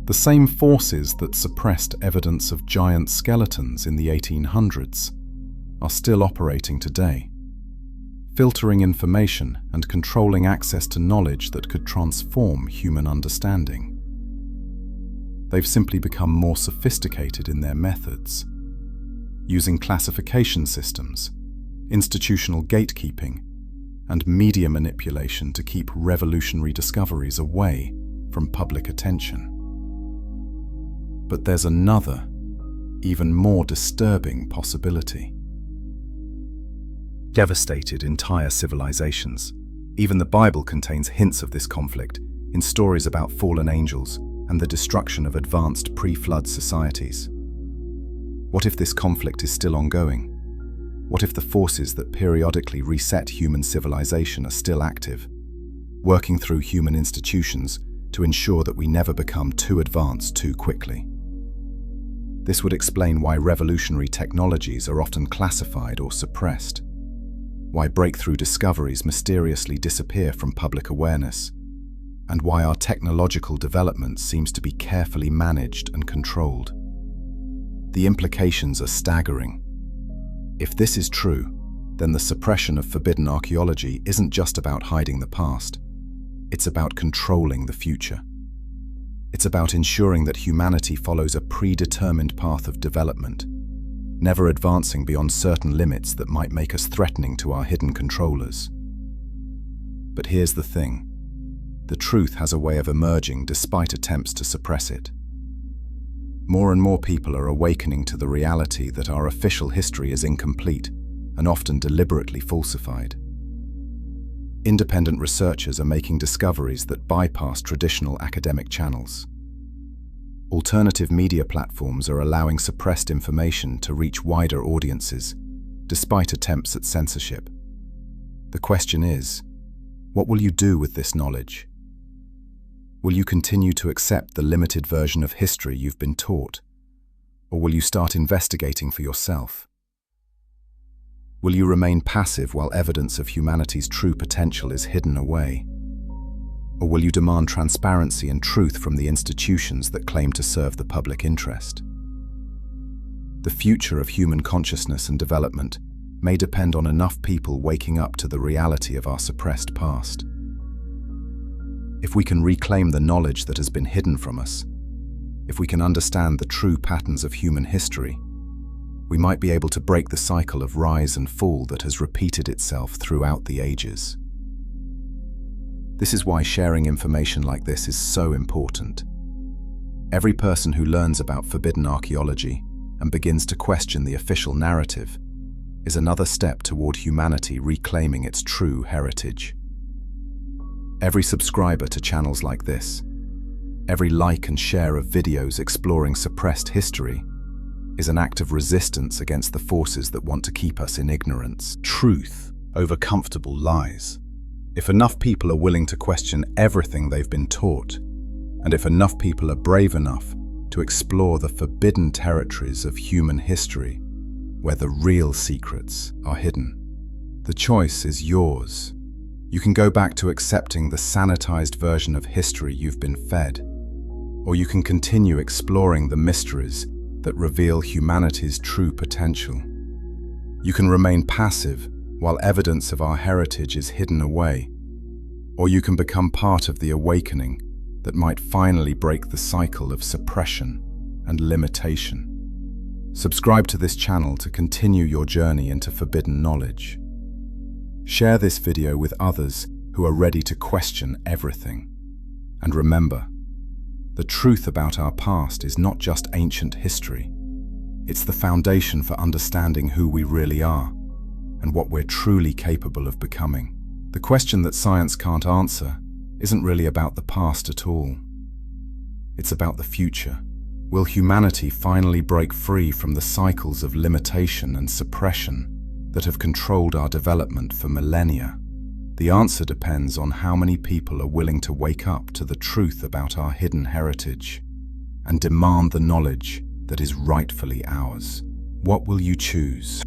The same forces that suppressed evidence of giant skeletons in the 1800s are still operating today, filtering information and controlling access to knowledge that could transform human understanding. They've simply become more sophisticated in their methods, using classification systems, institutional gatekeeping, and media manipulation to keep revolutionary discoveries away from public attention. But there's another, even more disturbing possibility. Devastated entire civilizations. Even the Bible contains hints of this conflict in stories about fallen angels and the destruction of advanced pre-flood societies. What if this conflict is still ongoing? What if the forces that periodically reset human civilization are still active, working through human institutions to ensure that we never become too advanced too quickly? This would explain why revolutionary technologies are often classified or suppressed, why breakthrough discoveries mysteriously disappear from public awareness, and why our technological development seems to be carefully managed and controlled. The implications are staggering. If this is true, then the suppression of forbidden archaeology isn't just about hiding the past. It's about controlling the future. It's about ensuring that humanity follows a predetermined path of development, never advancing beyond certain limits that might make us threatening to our hidden controllers. But here's the thing. The truth has a way of emerging despite attempts to suppress it. More and more people are awakening to the reality that our official history is incomplete and often deliberately falsified. Independent researchers are making discoveries that bypass traditional academic channels. Alternative media platforms are allowing suppressed information to reach wider audiences, despite attempts at censorship. The question is, what will you do with this knowledge? Will you continue to accept the limited version of history you've been taught? Or will you start investigating for yourself? Will you remain passive while evidence of humanity's true potential is hidden away? Or will you demand transparency and truth from the institutions that claim to serve the public interest? The future of human consciousness and development may depend on enough people waking up to the reality of our suppressed past. If we can reclaim the knowledge that has been hidden from us, if we can understand the true patterns of human history, we might be able to break the cycle of rise and fall that has repeated itself throughout the ages. This is why sharing information like this is so important. Every person who learns about forbidden archaeology and begins to question the official narrative is another step toward humanity reclaiming its true heritage. Every subscriber to channels like this, every like and share of videos exploring suppressed history, is an act of resistance against the forces that want to keep us in ignorance. Truth over comfortable lies. If enough people are willing to question everything they've been taught, and if enough people are brave enough to explore the forbidden territories of human history, where the real secrets are hidden, the choice is yours. You can go back to accepting the sanitized version of history you've been fed, or you can continue exploring the mysteries that reveal humanity's true potential. You can remain passive while evidence of our heritage is hidden away, or you can become part of the awakening that might finally break the cycle of suppression and limitation. Subscribe to this channel to continue your journey into forbidden knowledge. Share this video with others who are ready to question everything. And remember, the truth about our past is not just ancient history. It's the foundation for understanding who we really are and what we're truly capable of becoming. The question that science can't answer isn't really about the past at all. It's about the future. Will humanity finally break free from the cycles of limitation and suppression that have controlled our development for millennia? The answer depends on how many people are willing to wake up to the truth about our hidden heritage and demand the knowledge that is rightfully ours. What will you choose?